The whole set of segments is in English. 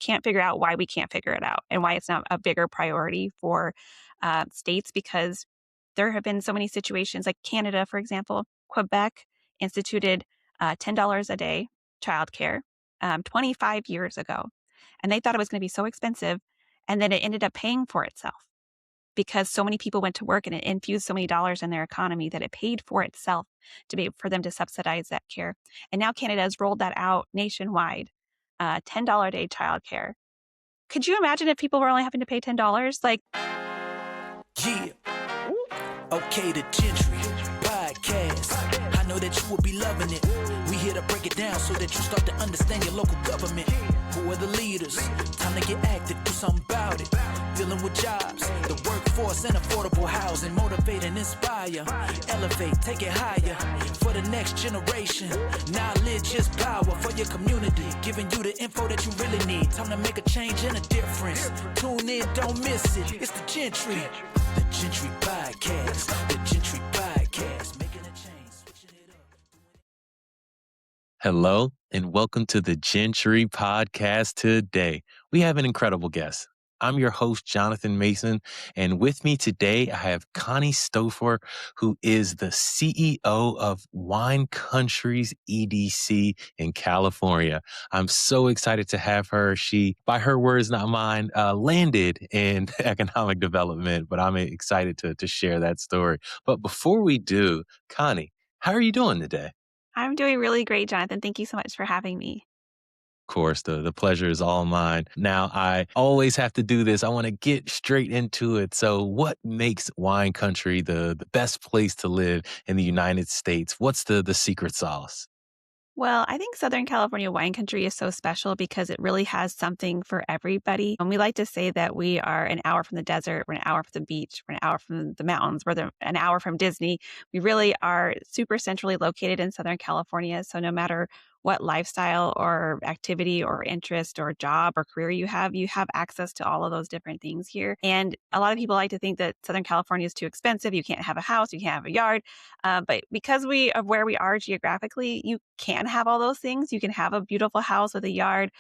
can't figure out why we can't figure it out and why it's not a bigger priority for states, because there have been so many situations like Canada, for example. Quebec instituted $10 a day childcare 25 years ago. And they thought it was going to be so expensive. And then it ended up paying for itself because so many people went to work and it infused so many dollars in their economy that it paid for itself for them to subsidize that care. And now Canada has rolled that out nationwide, $10 a day childcare. Could you imagine if people were only having to pay $10? Like, yeah. Okay, the Gentry Podcast. I know that you will be loving it. We here to break it down so that you start to understand your local government. Who are the leaders? Time to get active, do something about it. Dealing with jobs, the workforce, and affordable housing. Motivate and inspire. Elevate, take it higher. For the next generation. Knowledge is power for your community. Giving you the info that you really need. Time to make a change and a difference. Tune in, don't miss it. It's the Gentry. The Gentry Podcast. The Gentry Podcast. Making a change, switching it up. Hello, and welcome to the Jentry Podcast today. We have an incredible guest. I'm your host, Jonathan Mason, and with me today, I have Connie Stopher, who is the CEO of Wine Country EDC in California. I'm so excited to have her. She, by her words, not mine, landed in economic development, but I'm excited to share that story. But before we do, Connie, how are you doing today? I'm doing really great, Jonathan. Thank you so much for having me. Of course, the pleasure is all mine. Now, I always have to do this. I want to get straight into it. So what makes Wine Country the best place to live in the United States? What's the secret sauce? Well, I think Southern California wine country is so special because it really has something for everybody. And we like to say that we are an hour from the desert, we're an hour from the beach, we're an hour from the mountains, an hour from Disney. We really are super centrally located in Southern California. So no matter what lifestyle or activity or interest or job or career you have access to all of those different things here. And a lot of people like to think that Southern California is too expensive. You can't have a house, you can't have a yard. But because of where we are geographically, you can have all those things. You can have a beautiful house with a yard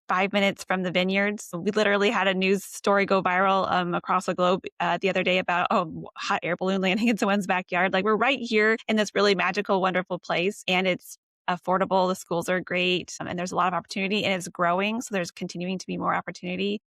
5 minutes from the vineyards. We literally had a news story go viral across the globe the other day about hot air balloon landing in someone's backyard. Like, we're right here in this really magical, wonderful place, and it's affordable. The schools are great, and there's a lot of opportunity, and it's growing. So there's continuing to be more opportunity.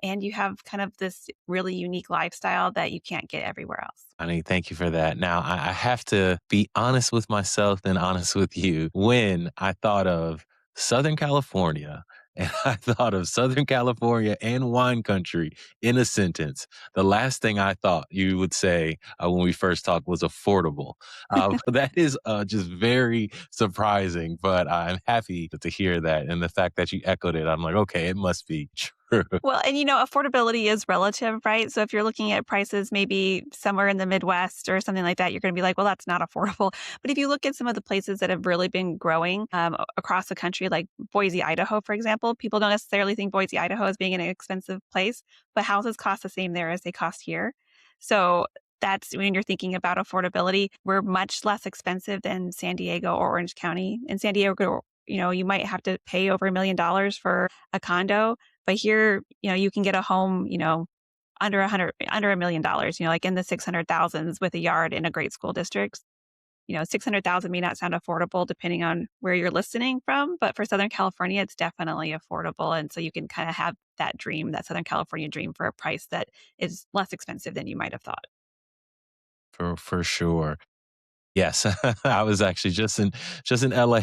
And you have kind of this really unique lifestyle that you can't get everywhere else. Honey, thank you for that. Now, I have to be honest with myself and honest with you. When I thought of Southern California, and I thought of Southern California and wine country in a sentence, the last thing I thought you would say when we first talked was affordable. That is just very surprising, but I'm happy to hear that. And the fact that you echoed it, I'm like, okay, it must be true. Well, and affordability is relative, right? So if you're looking at prices maybe somewhere in the Midwest or something like that, you're going to be like, well, that's not affordable. But if you look at some of the places that have really been growing across the country, like Boise, Idaho, for example, people don't necessarily think Boise, Idaho as being an expensive place, but houses cost the same there as they cost here. So that's when you're thinking about affordability. We're much less expensive than San Diego or Orange County. In San Diego, you might have to pay over $1 million for a condo. But here, you can get a home, under $1 million, like in the 600,000s with a yard in a great school district. 600,000 may not sound affordable depending on where you're listening from, but for Southern California, it's definitely affordable. And so you can kind of have that dream, that Southern California dream, for a price that is less expensive than you might have thought. For sure. Yes, I was actually just in LA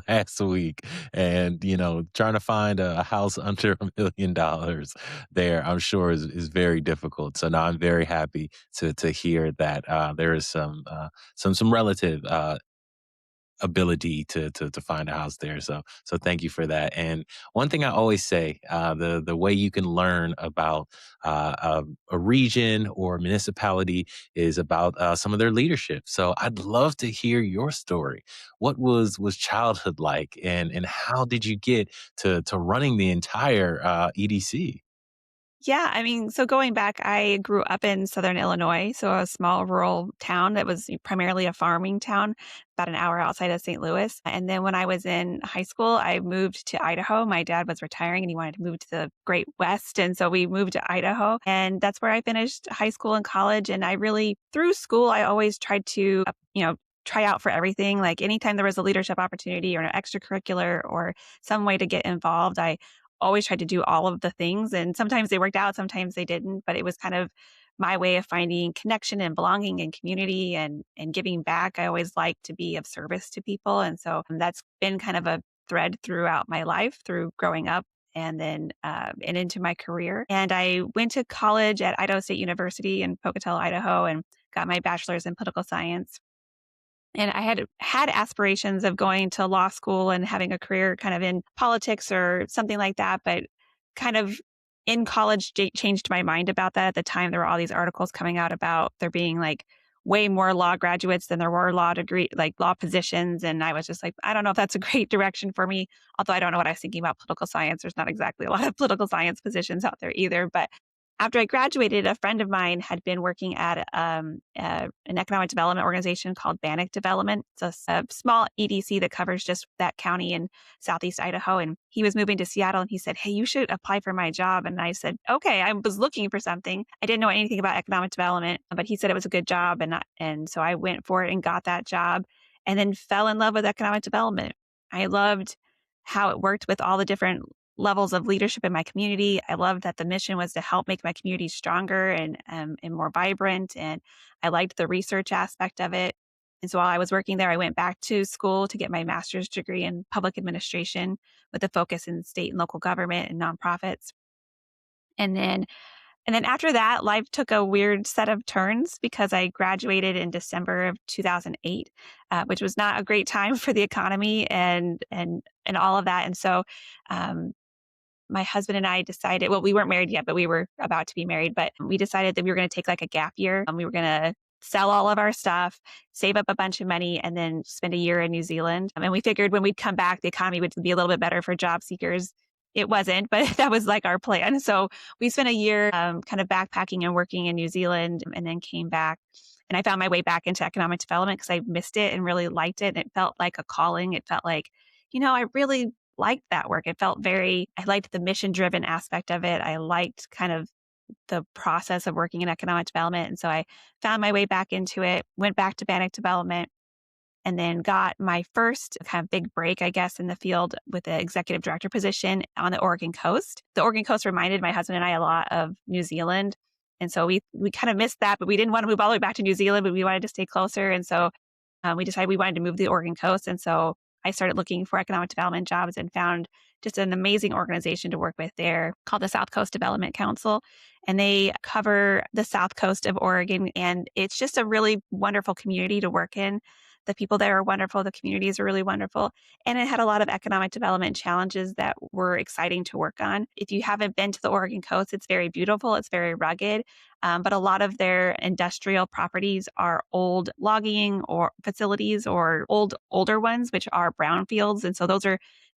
last week, and trying to find a house under $1 million there, I'm sure is very difficult. So now I'm very happy to hear that there is some relative ability to find a house there. So thank you for that. And one thing I always say, the way you can learn about a region or municipality is about some of their leadership. So I'd love to hear your story. What was childhood like, and how did you get to running the entire EDC? Yeah, I mean, so going back, I grew up in Southern Illinois, so a small rural town that was primarily a farming town, about an hour outside of St. Louis. And then when I was in high school, I moved to Idaho. My dad was retiring and he wanted to move to the Great West. And so we moved to Idaho. And that's where I finished high school and college. And I really, through school, I always tried to, try out for everything. Like anytime there was a leadership opportunity or an extracurricular or some way to get involved, I always tried to do all of the things. And sometimes they worked out, sometimes they didn't. But it was kind of my way of finding connection and belonging and community and giving back. I always like to be of service to people. And so that's been kind of a thread throughout my life through growing up and then and into my career. And I went to college at Idaho State University in Pocatello, Idaho, and got my bachelor's in political science. And I had aspirations of going to law school and having a career kind of in politics or something like that, but kind of in college changed my mind about that. At the time, there were all these articles coming out about there being like way more law graduates than there were law positions. And I was just like, I don't know if that's a great direction for me. Although I don't know what I was thinking about political science. There's not exactly a lot of political science positions out there either. But after I graduated, a friend of mine had been working at an economic development organization called Bannock Development. It's a small EDC that covers just that county in southeast Idaho. And he was moving to Seattle and he said, "Hey, you should apply for my job." And I said, "Okay." I was looking for something. I didn't know anything about economic development, but he said it was a good job. And so I went for it and got that job and then fell in love with economic development. I loved how it worked with all the different levels of leadership in my community. I loved that the mission was to help make my community stronger and more vibrant. And I liked the research aspect of it. And so while I was working there, I went back to school to get my master's degree in public administration with a focus in state and local government and nonprofits. And then and then after that, life took a weird set of turns because I graduated in December of 2008, which was not a great time for the economy and all of that. And so um, my husband and I decided, well, we weren't married yet, but we were about to be married, but we decided that we were going to take like a gap year. We were going to sell all of our stuff, save up a bunch of money, and then spend a year in New Zealand. And we figured when we'd come back, the economy would be a little bit better for job seekers. It wasn't, but that was like our plan. So we spent a year kind of backpacking and working in New Zealand and then came back. And I found my way back into economic development because I missed it and really liked it. And it felt like a calling. It felt like, I really liked that work. I liked the mission driven aspect of it. I liked kind of the process of working in economic development. And so I found my way back into it, went back to Bannock Development, and then got my first kind of big break, I guess, in the field with the executive director position on the Oregon coast. The Oregon coast reminded my husband and I a lot of New Zealand. And so we kind of missed that, but we didn't want to move all the way back to New Zealand, but we wanted to stay closer. And so we decided we wanted to move to the Oregon coast. And so I started looking for economic development jobs and found just an amazing organization to work with there called the South Coast Development Council. And they cover the South Coast of Oregon. And it's just a really wonderful community to work in. The people there are wonderful. The communities are really wonderful. And it had a lot of economic development challenges that were exciting to work on. If you haven't been to the Oregon coast, it's very beautiful. It's very rugged. But a lot of their industrial properties are old logging or facilities or older ones, which are brownfields. And so those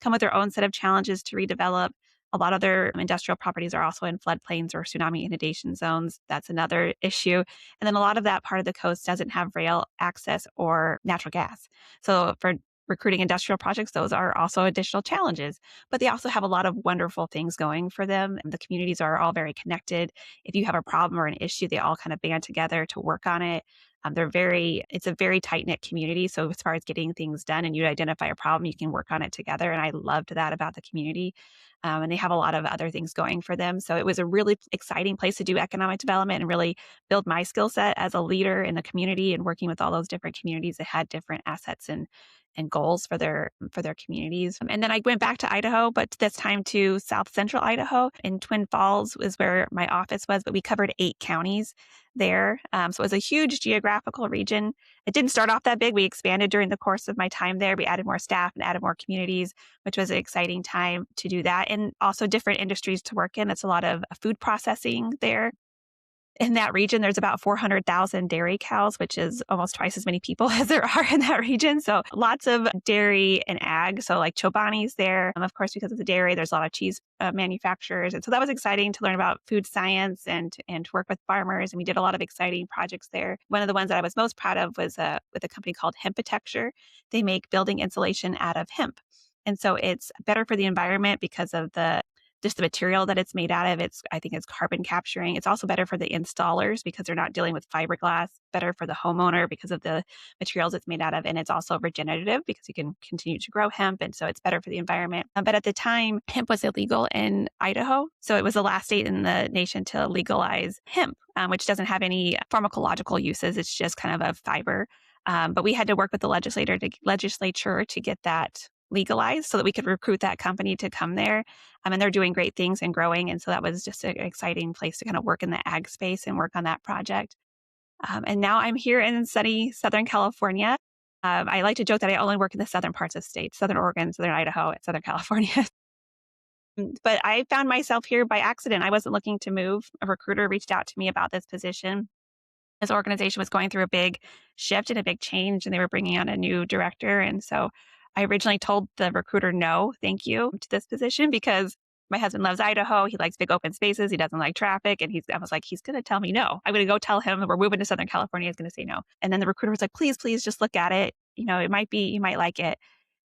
come with their own set of challenges to redevelop. A lot of their industrial properties are also in floodplains or tsunami inundation zones. That's another issue. And then a lot of that part of the coast doesn't have rail access or natural gas. So for recruiting industrial projects, those are also additional challenges. But they also have a lot of wonderful things going for them. The communities are all very connected. If you have a problem or an issue, they all kind of band together to work on it. It's a very tight-knit community. So as far as getting things done and you identify a problem, you can work on it together. And I loved that about the community. And they have a lot of other things going for them. So it was a really exciting place to do economic development and really build my skill set as a leader in the community and working with all those different communities that had different assets and goals for their communities. And then I went back to Idaho, but this time to South Central Idaho. In Twin Falls was where my office was, but we covered 8 counties there. So it was a huge geographical region. It didn't start off that big. We expanded during the course of my time there. We added more staff and added more communities, which was an exciting time to do that. And also different industries to work in. That's a lot of food processing there. In that region, there's about 400,000 dairy cows, which is almost twice as many people as there are in that region. So lots of dairy and ag. So like Chobani's there. Of course, because of the dairy, there's a lot of cheese manufacturers. And so that was exciting to learn about food science and to work with farmers. And we did a lot of exciting projects there. One of the ones that I was most proud of was with a company called Hempitecture. They make building insulation out of hemp. And so it's better for the environment because of just the material that it's made out of. I think it's carbon capturing. It's also better for the installers because they're not dealing with fiberglass, better for the homeowner because of the materials it's made out of. And it's also regenerative because you can continue to grow hemp. And so it's better for the environment. But at the time, hemp was illegal in Idaho. So it was the last state in the nation to legalize hemp, which doesn't have any pharmacological uses. It's just kind of a fiber. But we had to work with the legislature to get that legalized so that we could recruit that company to come there. And they're doing great things and growing. And so that was just an exciting place to kind of work in the ag space and work on that project. And now I'm here in sunny Southern California. I like to joke that I only work in the southern parts of states, Southern Oregon, Southern Idaho, and Southern California. But I found myself here by accident. I wasn't looking to move. A recruiter reached out to me about this position. This organization was going through a big shift and a big change, and they were bringing on a new director. And so I originally told the recruiter, no, thank you to this position because my husband loves Idaho. He likes big open spaces. He doesn't like traffic. And I was like, he's going to tell me no. I'm going to go tell him that we're moving to Southern California. He's going to say no. And then the recruiter was like, please just look at it. You might like it.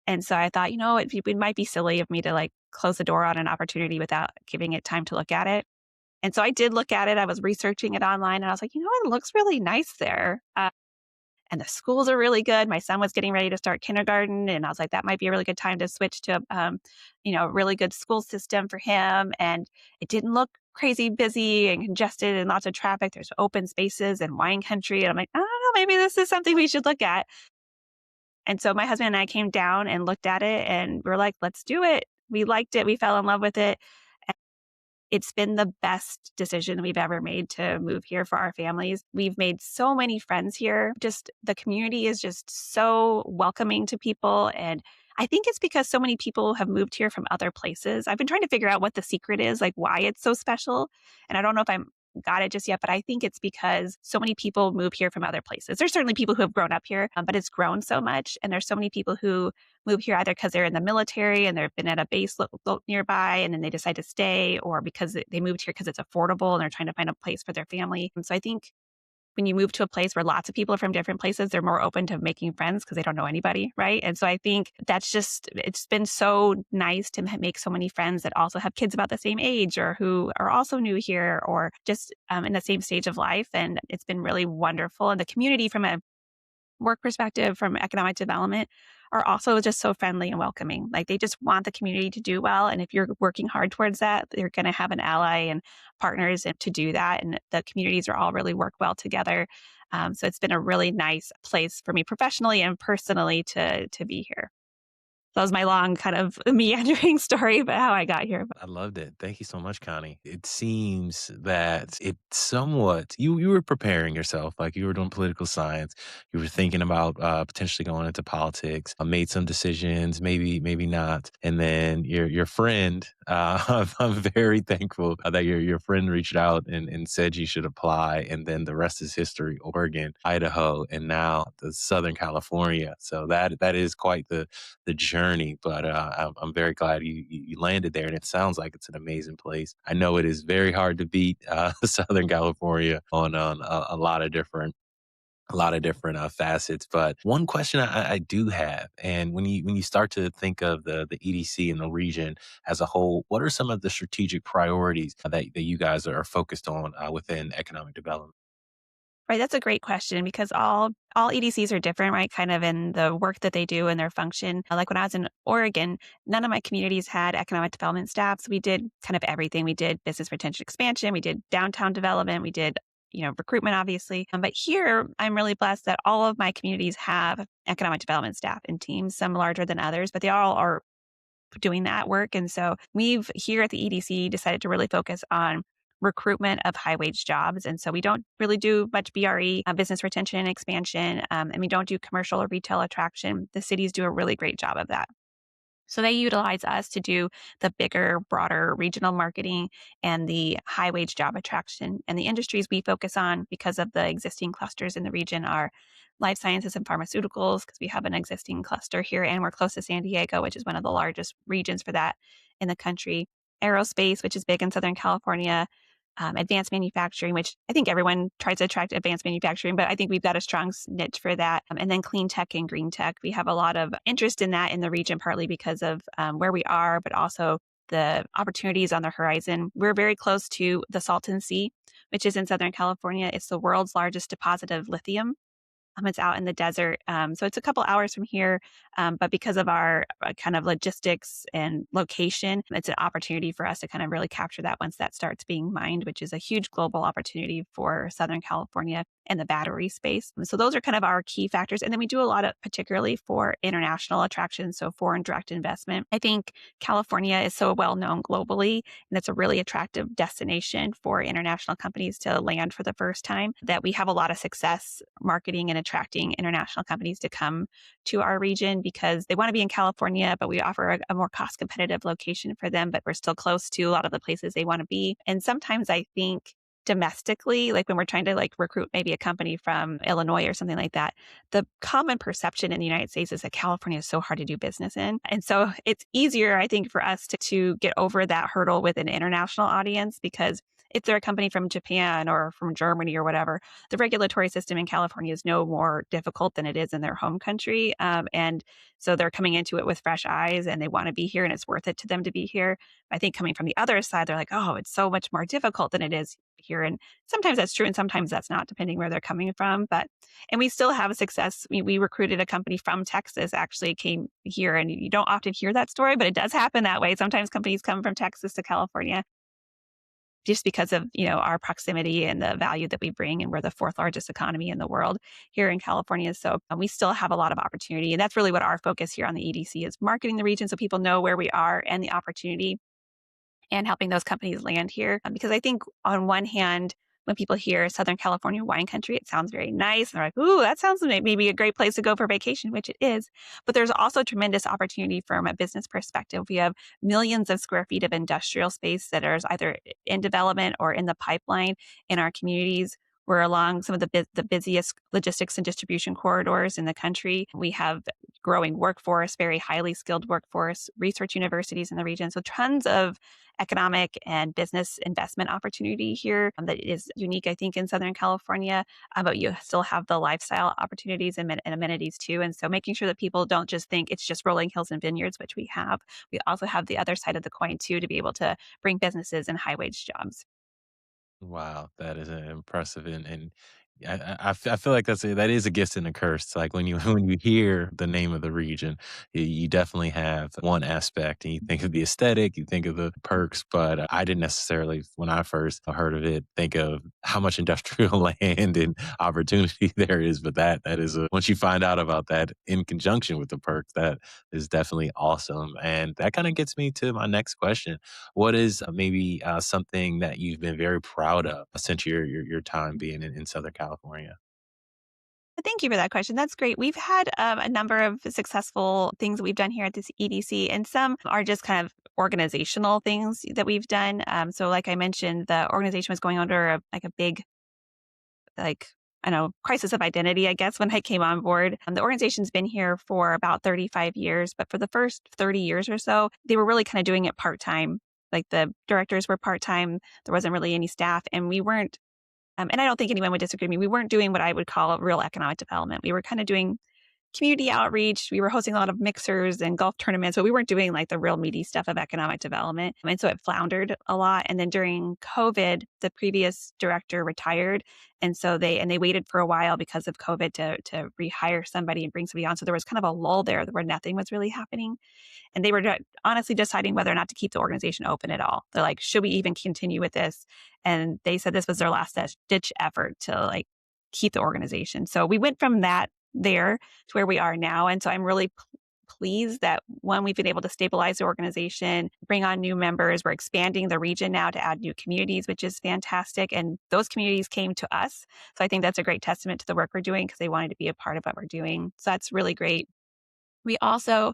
And so I thought, it might be silly of me to like close the door on an opportunity without giving it time to look at it. And so I did look at it. I was researching it online and I was like, it looks really nice there. And the schools are really good. My son was getting ready to start kindergarten. And I was like, that might be a really good time to switch to, a really good school system for him. And it didn't look crazy busy and congested and lots of traffic. There's open spaces and wine country. And I'm like, I don't know, maybe this is something we should look at. And so my husband and I came down and looked at it and we're like, let's do it. We liked it. We fell in love with it. It's been the best decision we've ever made to move here for our families. We've made so many friends here. Just the community is just so welcoming to people. And I think it's because so many people have moved here from other places. I've been trying to figure out what the secret is, like why it's so special. And I don't know if I'm got it just yet, but I think it's because so many people move here from other places. There's certainly people who have grown up here, but it's grown so much. And there's so many people who move here either because they're in the military and they've been at a base nearby and then they decide to stay, or because they moved here because it's affordable and they're trying to find a place for their family. And so I think when you move to a place where lots of people are from different places, they're more open to making friends because they don't know anybody, right? And so I think it's been so nice to make so many friends that also have kids about the same age or who are also new here or just in the same stage of life. And it's been really wonderful. And the community from a work perspective, from economic development, are also just so friendly and welcoming. Like they just want the community to do well. And if you're working hard towards that, you're going to have an ally and partners to do that. And the communities are all really work well together. So it's been a really nice place for me professionally and personally to be here. That was my long kind of meandering story about how I got here. I loved it. Thank you so much, Connie. It seems that it somewhat, you were preparing yourself, like you were doing political science. You were thinking about potentially going into politics, made some decisions, maybe not. And then your friend, I'm very thankful that your friend reached out and said you should apply. And then the rest is history, Oregon, Idaho, and now the Southern California. So that is quite the journey. But I'm very glad you landed there, and it sounds like it's an amazing place. I know it is very hard to beat Southern California on a lot of different facets. But one question I do have, and when you start to think of the EDC and the region as a whole, what are some of the strategic priorities that you guys are focused on within economic development? Right, that's a great question because all EDCs are different, right? Kind of in the work that they do and their function. Like when I was in Oregon, none of my communities had economic development staff. So we did kind of everything. We did business retention expansion, we did downtown development, we did recruitment, obviously. But here, I'm really blessed that all of my communities have economic development staff and teams, some larger than others, but they all are doing that work. And so we've here at the EDC decided to really focus on recruitment of high wage jobs. And so we don't really do much BRE, business retention and expansion, and we don't do commercial or retail attraction. The cities do a really great job of that. So they utilize us to do the bigger, broader regional marketing and the high wage job attraction. And the industries we focus on because of the existing clusters in the region are life sciences and pharmaceuticals, because we have an existing cluster here and we're close to San Diego, which is one of the largest regions for that in the country. Aerospace, which is big in Southern California, advanced manufacturing, which I think everyone tries to attract advanced manufacturing, but I think we've got a strong niche for that. And then clean tech and green tech. We have a lot of interest in that in the region, partly because of where we are, but also the opportunities on the horizon. We're very close to the Salton Sea, which is in Southern California. It's the world's largest deposit of lithium. It's out in the desert. So it's a couple hours from here. But because of our kind of logistics and location, it's an opportunity for us to kind of really capture that once that starts being mined, which is a huge global opportunity for Southern California and the battery space. So those are kind of our key factors. And then we do a lot of, particularly for international attractions, so foreign direct investment. I think California is so well known globally, and it's a really attractive destination for international companies to land for the first time, that we have a lot of success marketing and attracting international companies to come to our region because they want to be in California, but we offer a more cost competitive location for them, but we're still close to a lot of the places they want to be. And sometimes I think domestically, like when we're trying to like recruit maybe a company from Illinois or something like that, the common perception in the United States is that California is so hard to do business in. And so it's easier, I think, for us to get over that hurdle with an international audience, because if they're a company from Japan or from Germany or whatever, the regulatory system in California is no more difficult than it is in their home country. And so they're coming into it with fresh eyes and they want to be here and it's worth it to them to be here. I think coming from the other side, they're like, oh, it's so much more difficult than it is here. And sometimes that's true and sometimes that's not, depending where they're coming from. And we still have success. We recruited a company from Texas, actually came here, and you don't often hear that story, but it does happen that way. Sometimes companies come from Texas to California just because of, our proximity and the value that we bring. And we're the fourth largest economy in the world here in California. So we still have a lot of opportunity. And that's really what our focus here on the EDC is, marketing the region so people know where we are and the opportunity, and helping those companies land here. Because I think on one hand, when people hear Southern California wine country, it sounds very nice. And they're like, ooh, that sounds maybe a great place to go for vacation, which it is. But there's also tremendous opportunity from a business perspective. We have millions of square feet of industrial space that is either in development or in the pipeline in our communities. We're along some of the busiest logistics and distribution corridors in the country. We have growing workforce, very highly skilled workforce, research universities in the region. So tons of economic and business investment opportunity here that is unique, I think, in Southern California. But you still have the lifestyle opportunities and amenities too. And so making sure that people don't just think it's just rolling hills and vineyards, which we have. We also have the other side of the coin too, to be able to bring businesses and high wage jobs. Wow, that is impressive, and I feel like that is a gift and a curse. Like when you when you hear the name of the region, you definitely have one aspect, and you think of the aesthetic, you think of the perks, but I didn't necessarily, when I first heard of it, think of how much industrial land and opportunity there is. But that is once you find out about that in conjunction with the perks, that is definitely awesome, and that kind of gets me to my next question. What is maybe something that you've been very proud of since your time being in Southern California? Thank you for that question. That's great. We've had a number of successful things that we've done here at this EDC, and some are just kind of organizational things that we've done. So, like I mentioned, the organization was going under a big, like, I don't know, crisis of identity, I guess, when I came on board. The organization's been here for about 35 years, but for the first 30 years or so, they were really kind of doing it part time. Like the directors were part time, there wasn't really any staff, and we weren't and I don't think anyone would disagree with me. We weren't doing what I would call a real economic development. We were kind of doing community outreach. We were hosting a lot of mixers and golf tournaments, but we weren't doing like the real meaty stuff of economic development. And so it floundered a lot. And then during COVID, the previous director retired. And so they waited for a while because of COVID to rehire somebody and bring somebody on. So there was kind of a lull there where nothing was really happening. And they were honestly deciding whether or not to keep the organization open at all. They're like, should we even continue with this? And they said this was their last ditch effort to like keep the organization. So we went from that there to where we are now. And so I'm really pleased that, one, we've been able to stabilize the organization, bring on new members. We're expanding the region now to add new communities, which is fantastic. And those communities came to us. So I think that's a great testament to the work we're doing because they wanted to be a part of what we're doing. So that's really great. We also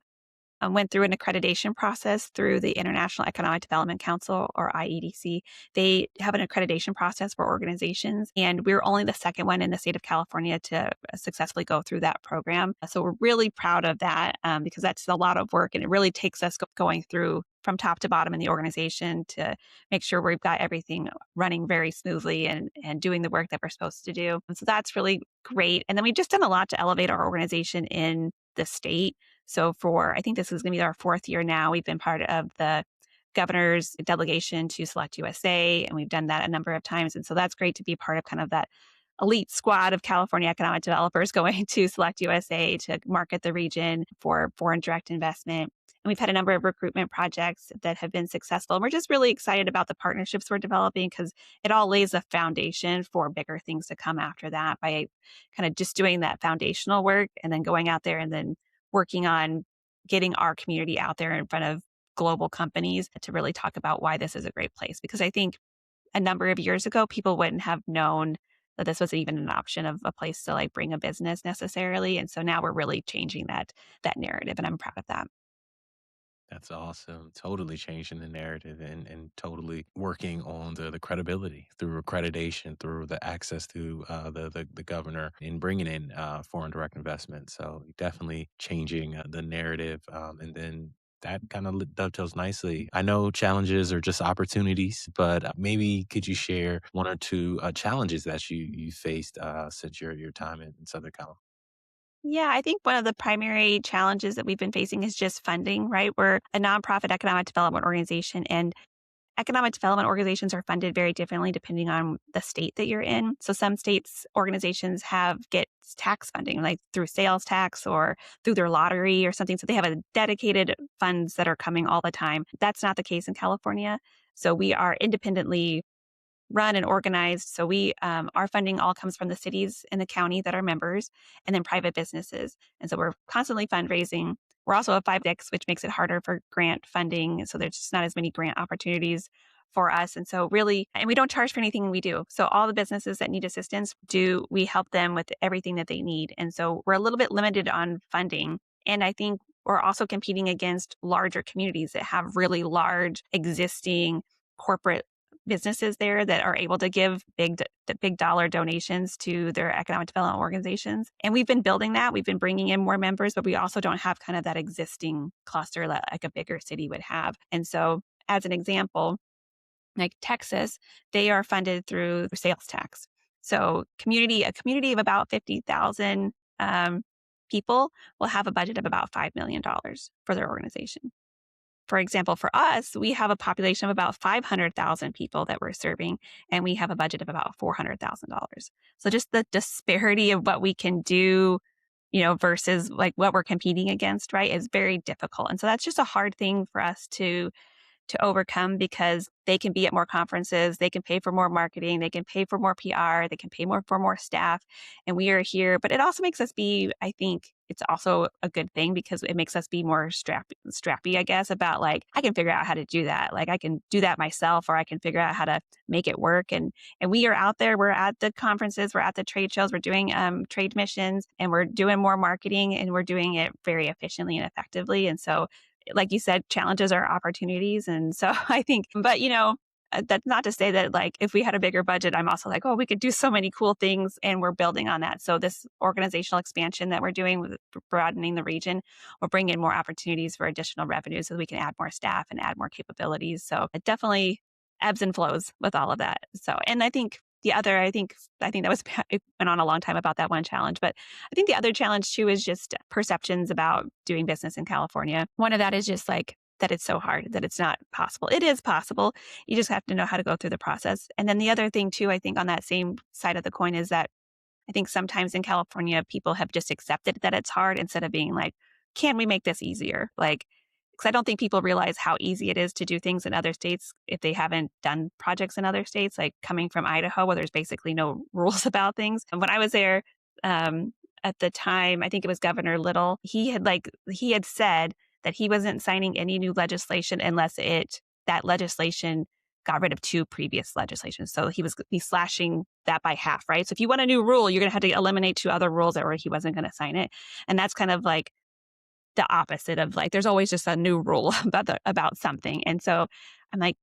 went through an accreditation process through the International Economic Development Council, or IEDC. They have an accreditation process for organizations, and we're only the second one in the state of California to successfully go through that program. So we're really proud of that because that's a lot of work, and it really takes us going through from top to bottom in the organization to make sure we've got everything running very smoothly and doing the work that we're supposed to do. And so that's really great. And then we've just done a lot to elevate our organization in the state. So I think this is going to be our fourth year now. We've been part of the governor's delegation to Select USA, and we've done that a number of times. And so that's great to be part of kind of that elite squad of California economic developers going to Select USA to market the region for foreign direct investment. And we've had a number of recruitment projects that have been successful. And we're just really excited about the partnerships we're developing because it all lays a foundation for bigger things to come after that by kind of just doing that foundational work and then going out there and then working on getting our community out there in front of global companies to really talk about why this is a great place. Because I think a number of years ago, people wouldn't have known that this was even an option of a place to like bring a business necessarily. And so now we're really changing that narrative, and I'm proud of that. That's awesome. Totally changing the narrative and totally working on the credibility through accreditation, through the access to the governor in bringing in foreign direct investment. So definitely changing the narrative. And then that kind of dovetails nicely. I know challenges are just opportunities, but maybe could you share one or two challenges that you faced since your time in Southern California? Yeah, I think one of the primary challenges that we've been facing is just funding, right? We're a nonprofit economic development organization, and economic development organizations are funded very differently depending on the state that you're in. So some states organizations get tax funding, like through sales tax or through their lottery or something. So they have a dedicated funds that are coming all the time. That's not the case in California. So we are independently run and organized. So our funding all comes from the cities and the county that are members, and then private businesses. And so we're constantly fundraising. We're also a 5X, which makes it harder for grant funding. So there's just not as many grant opportunities for us. And so and we don't charge for anything we do. So all the businesses that need assistance, we help them with everything that they need. And so we're a little bit limited on funding. And I think we're also competing against larger communities that have really large existing corporate businesses there that are able to give big dollar donations to their economic development organizations. And we've been building that. We've been bringing in more members, but we also don't have kind of that existing cluster that like a bigger city would have. And so as an example, like Texas, they are funded through sales tax. So a community of about 50,000 people will have a budget of about $5 million for their organization. For example, for us, we have a population of about 500,000 people that we're serving, and we have a budget of about $400,000. So just the disparity of what we can do, versus like what we're competing against, right, is very difficult. And so that's just a hard thing for us to overcome because they can be at more conferences, they can pay for more marketing, they can pay for more PR, they can pay for more staff, and we are here. But it also makes us I think it's also a good thing because it makes us be more strappy, I guess, about like, I can figure out how to do that. Like I can do that myself, or I can figure out how to make it work. And we are out there, we're at the conferences, we're at the trade shows, we're doing trade missions, and we're doing more marketing, and we're doing it very efficiently and effectively. And so like you said, challenges are opportunities. And so I think, but that's not to say that like, if we had a bigger budget, I'm also like, oh, we could do so many cool things, and we're building on that. So this organizational expansion that we're doing with broadening the region will bring in more opportunities for additional revenue so we can add more staff and add more capabilities. So it definitely ebbs and flows with all of that. So, and I think that was, it went on a long time about that one challenge, but I think the other challenge too is just perceptions about doing business in California. One of that is just like that it's so hard, that it's not possible. It is possible. You just have to know how to go through the process. And then the other thing too, I think on that same side of the coin is that I think sometimes in California, people have just accepted that it's hard instead of being like, can we make this easier? Like, because I don't think people realize how easy it is to do things in other states if they haven't done projects in other states, like coming from Idaho, where there's basically no rules about things. And when I was there at the time, I think it was Governor Little, he had said that he wasn't signing any new legislation unless that legislation got rid of two previous legislations. So he's slashing that by half, right? So if you want a new rule, you're going to have to eliminate two other rules, or he wasn't going to sign it. And that's kind of like the opposite of like, there's always just a new rule about something. And so I'm like,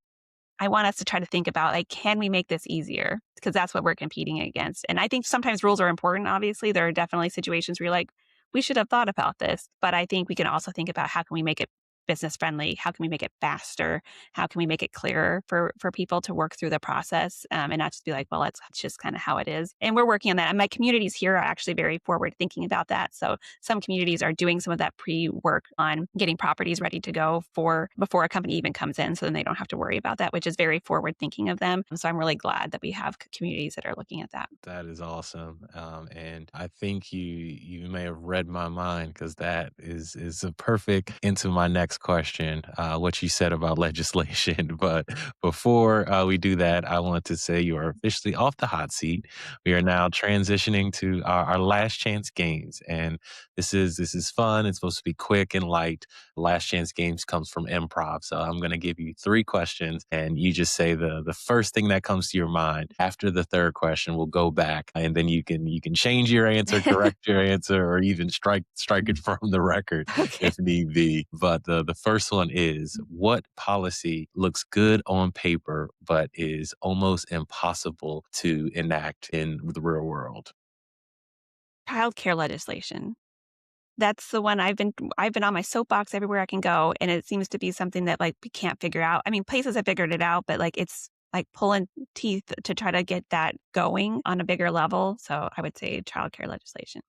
I want us to try to think about like, can we make this easier? Because that's what we're competing against. And I think sometimes rules are important. Obviously, there are definitely situations where you're like, we should have thought about this. But I think we can also think about how can we make it business friendly? How can we make it faster? How can we make it clearer for people to work through the process and not just be like, well, that's just kind of how it is. And we're working on that. And my communities here are actually very forward thinking about that. So some communities are doing some of that pre-work on getting properties ready to go for before a company even comes in. So then they don't have to worry about that, which is very forward thinking of them. So I'm really glad that we have communities that are looking at that. That is awesome. And I think you may have read my mind because that is a perfect into my next question, what you said about legislation. But before we do that, I want to say you are officially off the hot seat. We are now transitioning to our last chance games. And this is fun. It's supposed to be quick and light. Last chance games comes from improv. So I'm going to give you three questions and you just say the first thing that comes to your mind. After the third question, we'll go back and then you can change your answer, correct your answer, or even strike it from the record Okay. if need be. But the first one is, what policy looks good on paper but is almost impossible to enact in the real world? Childcare legislation. That's the one I've been on my soapbox everywhere I can go, and it seems to be something that, like, we can't figure out. I mean, places have figured it out, but, like, it's, like, pulling teeth to try to get that going on a bigger level, so I would say childcare legislation.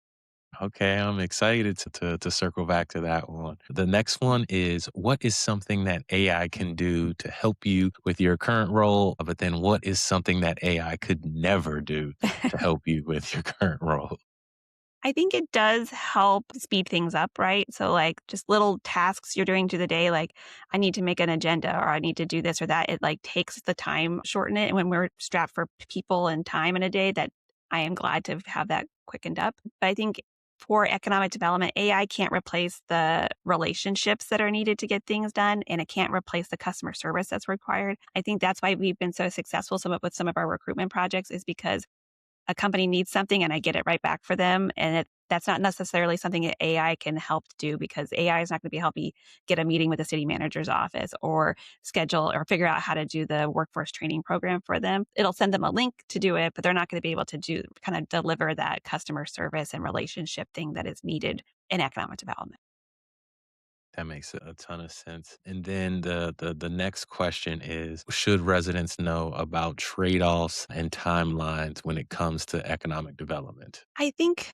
Okay, I'm excited to circle back to that one. The next one is, what is something that AI can do to help you with your current role? But then what is something that AI could never do to help you with your current role? I think it does help speed things up, right? So, like, just little tasks you're doing through the day, like, I need to make an agenda or I need to do this or that. It, like, takes the time, shorten it. And when we're strapped for people and time in a day, that I am glad to have that quickened up. But I think for economic development, AI can't replace the relationships that are needed to get things done, and it can't replace the customer service that's required. I think that's why we've been so successful with some of our recruitment projects, is because a company needs something and I get it right back for them. And that's not necessarily something that AI can help do, because AI is not going to be helping get a meeting with the city manager's office or schedule or figure out how to do the workforce training program for them. It'll send them a link to do it, but they're not going to be able to kind of deliver that customer service and relationship thing that is needed in economic development. That makes a ton of sense. And then the next question is, should residents know about trade-offs and timelines when it comes to economic development? I think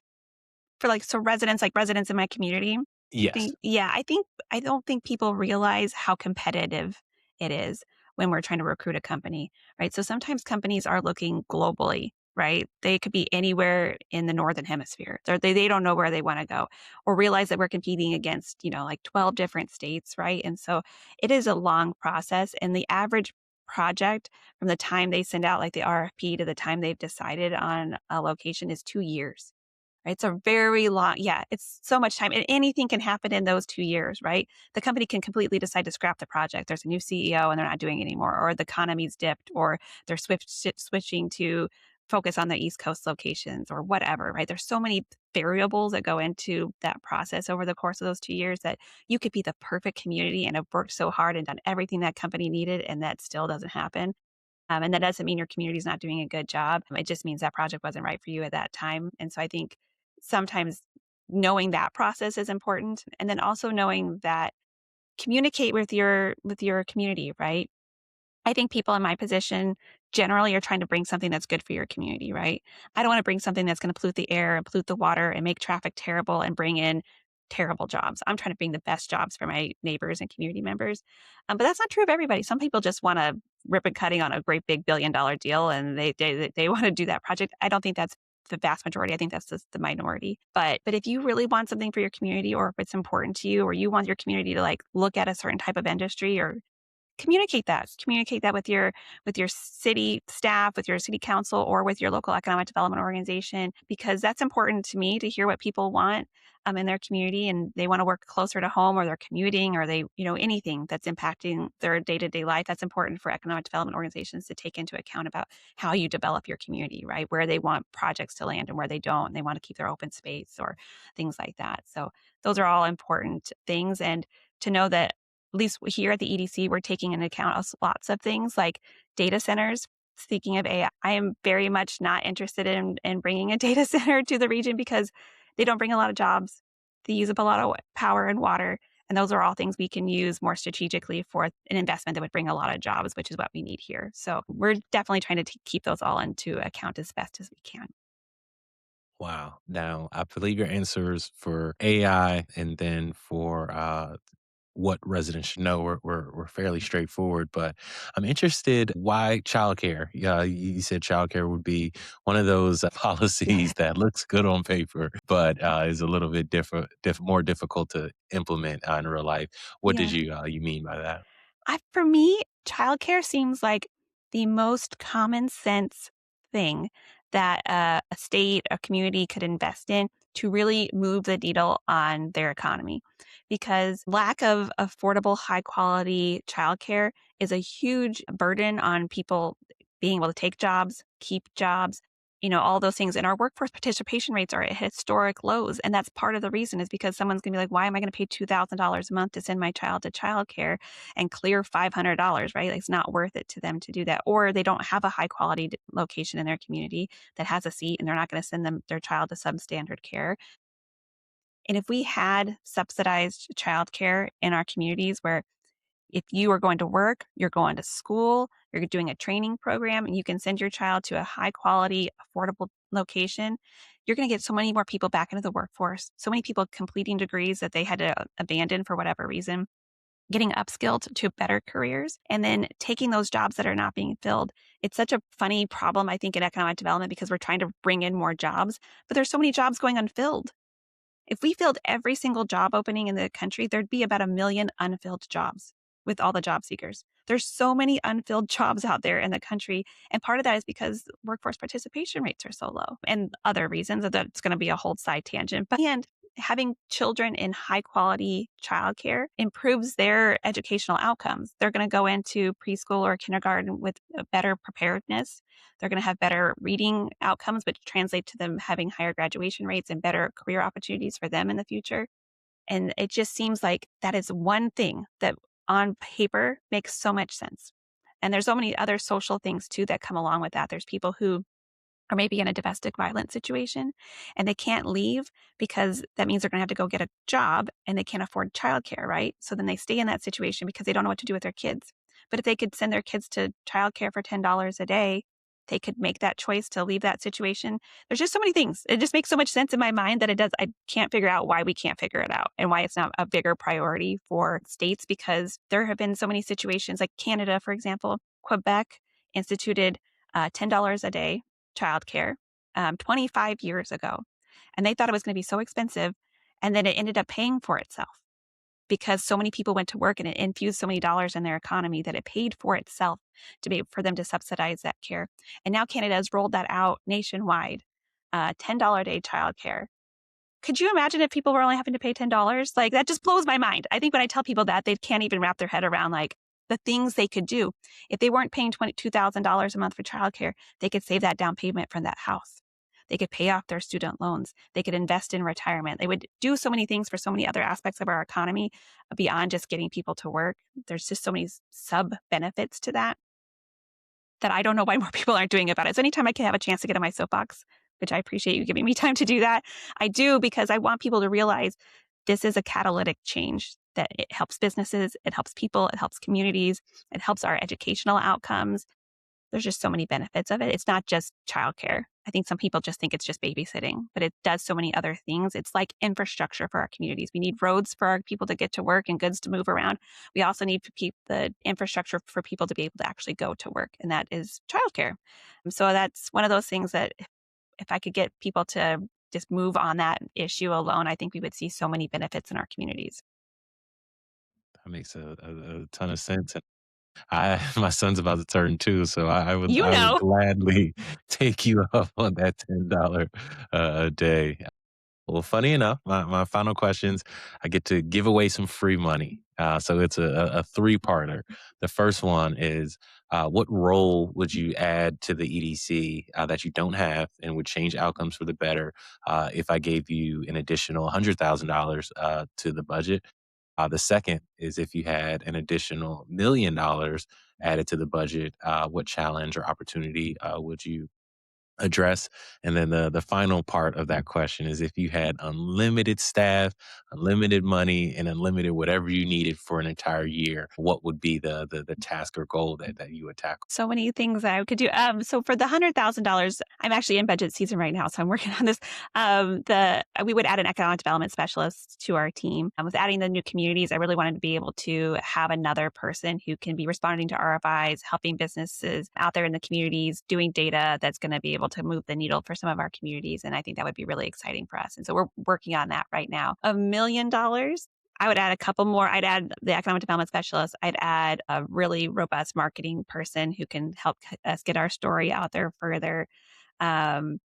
for residents in my community, Yes. I don't think people realize how competitive it is when we're trying to recruit a company, right? So sometimes companies are looking globally, right? They could be anywhere in the northern hemisphere. They don't know where they want to go, or realize that we're competing against, like 12 different states, right? And so it is a long process, and the average project from the time they send out like the RFP to the time they've decided on a location is 2 years. Right? It's a very long, yeah, it's so much time. And anything can happen in those 2 years, right? The company can completely decide to scrap the project. There's a new CEO and they're not doing it anymore, or the economy's dipped, or they're switching to focus on the East Coast locations or whatever, right? There's so many variables that go into that process over the course of those 2 years that you could be the perfect community and have worked so hard and done everything that company needed, and that still doesn't happen. And that doesn't mean your community is not doing a good job. It just means that project wasn't right for you at that time. And so I think sometimes knowing that process is important. And then also knowing that communicate with your community, right? I think people in my position generally are trying to bring something that's good for your community, right? I don't want to bring something that's going to pollute the air and pollute the water and make traffic terrible and bring in terrible jobs. I'm trying to bring the best jobs for my neighbors and community members. But that's not true of everybody. Some people just want to rip and cutting on a great big $1 billion deal, and they want to do that project. I don't think that's the vast majority. I think that's just the minority. But if you really want something for your community, or if it's important to you, or you want your community to like look at a certain type of industry or communicate that with your city staff, with your city council, or with your local economic development organization, because that's important to me to hear what people want in their community, and they want to work closer to home, or they're commuting, or they, anything that's impacting their day-to-day life. That's important for economic development organizations to take into account about how you develop your community, right? Where they want projects to land and where they don't. They want to keep their open space or things like that. So those are all important things. And to know that at least here at the EDC, we're taking into account lots of things like data centers. Speaking of AI, I am very much not interested in bringing a data center to the region because they don't bring a lot of jobs. They use up a lot of power and water. And those are all things we can use more strategically for an investment that would bring a lot of jobs, which is what we need here. So we're definitely trying to keep those all into account as best as we can. Wow. Now, I believe your answers for AI and then for what residents should know were fairly straightforward, but I'm interested why childcare. Yeah, you said childcare would be one of those policies that looks good on paper, but is a little bit more difficult to implement in real life. What did Yeah. you mean by that? For me, childcare seems like the most common sense thing that a state, a community could invest in to really move the needle on their economy. Because lack of affordable, high quality childcare is a huge burden on people being able to take jobs, keep jobs, all those things. And our workforce participation rates are at historic lows. And that's part of the reason is because someone's going to be like, why am I going to pay $2,000 a month to send my child to childcare and clear $500, right? Like, it's not worth it to them to do that. Or they don't have a high quality location in their community that has a seat and they're not going to send their child to substandard care. And if we had subsidized childcare in our communities where if you are going to work, you're going to school, you're doing a training program, and you can send your child to a high quality, affordable location, you're going to get so many more people back into the workforce, so many people completing degrees that they had to abandon for whatever reason, getting upskilled to better careers, and then taking those jobs that are not being filled. It's such a funny problem, I think, in economic development because we're trying to bring in more jobs, but there's so many jobs going unfilled. If we filled every single job opening in the country, there'd be about 1 million unfilled jobs with all the job seekers. There's so many unfilled jobs out there in the country. And part of that is because workforce participation rates are so low and other reasons. That's going to be a whole side tangent. And having children in high quality childcare improves their educational outcomes. They're going to go into preschool or kindergarten with a better preparedness. They're going to have better reading outcomes, which translate to them having higher graduation rates and better career opportunities for them in the future. And it just seems like that is one thing that on paper makes so much sense. And there's so many other social things too that come along with that. There's people who are maybe in a domestic violence situation and they can't leave because that means they're going to have to go get a job and they can't afford childcare, right? So then they stay in that situation because they don't know what to do with their kids. But if they could send their kids to childcare for $10 a day, they could make that choice to leave that situation. There's just so many things. It just makes so much sense in my mind that I can't figure out why we can't figure it out and why it's not a bigger priority for states, because there have been so many situations like Canada, for example. Quebec instituted $10 a day childcare 25 years ago. And they thought it was going to be so expensive. And then it ended up paying for itself because so many people went to work and it infused so many dollars in their economy that it paid for itself for them to subsidize that care. And now Canada has rolled that out nationwide, $10 a day childcare. Could you imagine if people were only having to pay $10? Like, that just blows my mind. I think when I tell people that, they can't even wrap their head around like the things they could do. If they weren't paying $22,000 a month for childcare, they could save that down payment from that house. They could pay off their student loans. They could invest in retirement. They would do so many things for so many other aspects of our economy beyond just getting people to work. There's just so many sub benefits to that I don't know why more people aren't doing about it. So anytime I can have a chance to get on my soapbox, which I appreciate you giving me time to do that, I do, because I want people to realize this is a catalytic change, that it helps businesses, it helps people, it helps communities, it helps our educational outcomes. There's just so many benefits of it. It's not just childcare. I think some people just think it's just babysitting, but it does so many other things. It's like infrastructure for our communities. We need roads for our people to get to work and goods to move around. We also need to keep the infrastructure for people to be able to actually go to work, and that is childcare. So that's one of those things that if I could get people to just move on that issue alone, I think we would see so many benefits in our communities. That makes a ton of sense. My son's about to turn 2, so You I would know. gladly take you up on that $10 a day. Well, funny enough, my final questions, I get to give away some free money. So it's a three-parter. The first one is, what role would you add to the EDC that you don't have and would change outcomes for the better if I gave you an additional $100,000 to the budget? The second is if you had an additional $1 million added to the budget, what challenge or opportunity would you address? And then the final part of that question is if you had unlimited staff, unlimited money, and unlimited whatever you needed for an entire year, what would be the task or goal that you would tackle? So many things I could do. So for the $100,000, I'm actually in budget season right now, so I'm working on this. The We would add an economic development specialist to our team. With adding the new communities, I really wanted to be able to have another person who can be responding to RFIs, helping businesses out there in the communities, doing data that's going to be able to move the needle for some of our communities. And I think that would be really exciting for us. And so we're working on that right now. $1 million. I would add a couple more. I'd add the economic development specialist. I'd add a really robust marketing person who can help us get our story out there further. Um,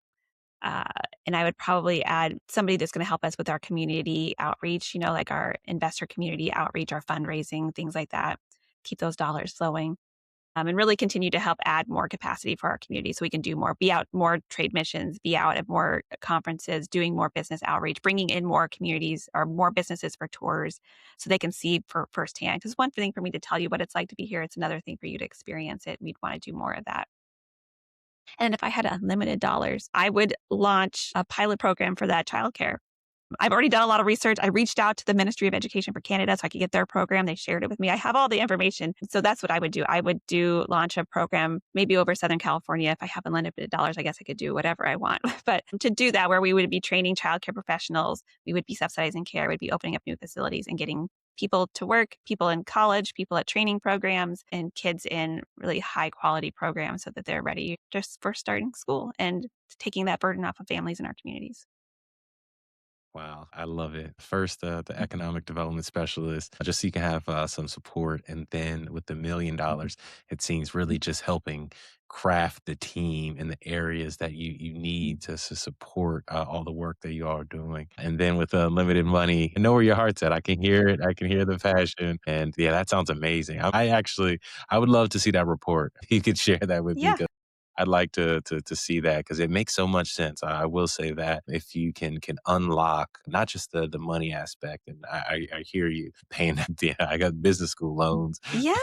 uh, and I would probably add somebody that's going to help us with our community outreach, like our investor community outreach, our fundraising, things like that. Keep those dollars flowing. And really continue to help add more capacity for our community so we can do more, be out more trade missions, be out at more conferences, doing more business outreach, bringing in more communities or more businesses for tours so they can see for firsthand. Because one thing for me to tell you what it's like to be here, it's another thing for you to experience it. We'd want to do more of that. And if I had unlimited dollars, I would launch a pilot program for that childcare. I've already done a lot of research. I reached out to the Ministry of Education for Canada so I could get their program. They shared it with me. I have all the information. So that's what I would do. I would launch a program maybe over Southern California. If I have unlimited dollars, I guess I could do whatever I want. But to do that, where we would be training childcare professionals, we would be subsidizing care, we'd be opening up new facilities and getting people to work, people in college, people at training programs, and kids in really high quality programs so that they're ready just for starting school and taking that burden off of families in our communities. Wow, I love it. First, the economic development specialist, just so you can have some support. And then with the $1 million, it seems really just helping craft the team in the areas that you need to support all the work that you all are doing. And then with limited money, I know where your heart's at. I can hear it. I can hear the passion. And yeah, that sounds amazing. I would love to see that report. You could share that with me. Yeah. I'd like to see that because it makes so much sense. I will say that if you can unlock not just the money aspect, and I hear you paying that. Yeah, I got business school loans. Yeah.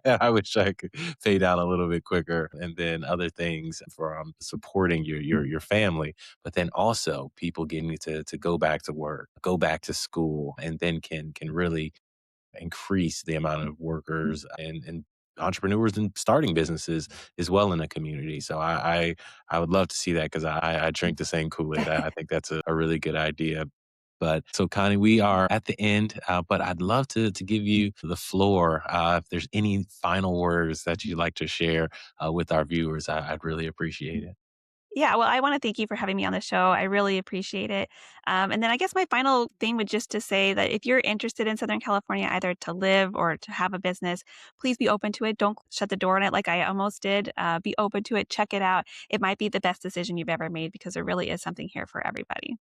I wish I could pay down a little bit quicker, and then other things for supporting your family, but then also people getting to go back to work, go back to school, and then can really increase the amount of workers and entrepreneurs and starting businesses as well in the community. So I would love to see that because I drink the same Kool-Aid. I think that's a really good idea. But so Connie, we are at the end, but I'd love to give you the floor. If there's any final words that you'd like to share with our viewers, I'd really appreciate it. Yeah, well, I want to thank you for having me on the show. I really appreciate it. And then I guess my final thing would just to say that if you're interested in Southern California, either to live or to have a business, please be open to it. Don't shut the door on it like I almost did. Be open to it. Check it out. It might be the best decision you've ever made because there really is something here for everybody.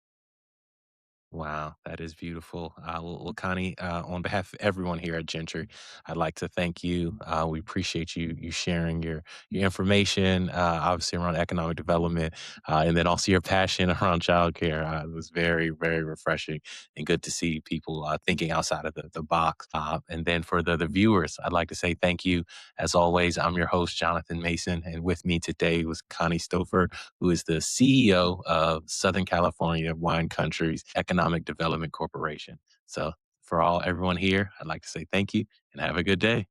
Wow, that is beautiful. Well, Connie, on behalf of everyone here at Gentry, I'd like to thank you. We appreciate you sharing your information, obviously around economic development, and then also your passion around childcare. It was very, very refreshing and good to see people thinking outside of the box. And then for the viewers, I'd like to say thank you. As always, I'm your host, Jonathan Mason, and with me today was Connie Stopher, who is the CEO of Southern California Wine Country's Economic Development Corporation. So for everyone here, I'd like to say thank you and have a good day.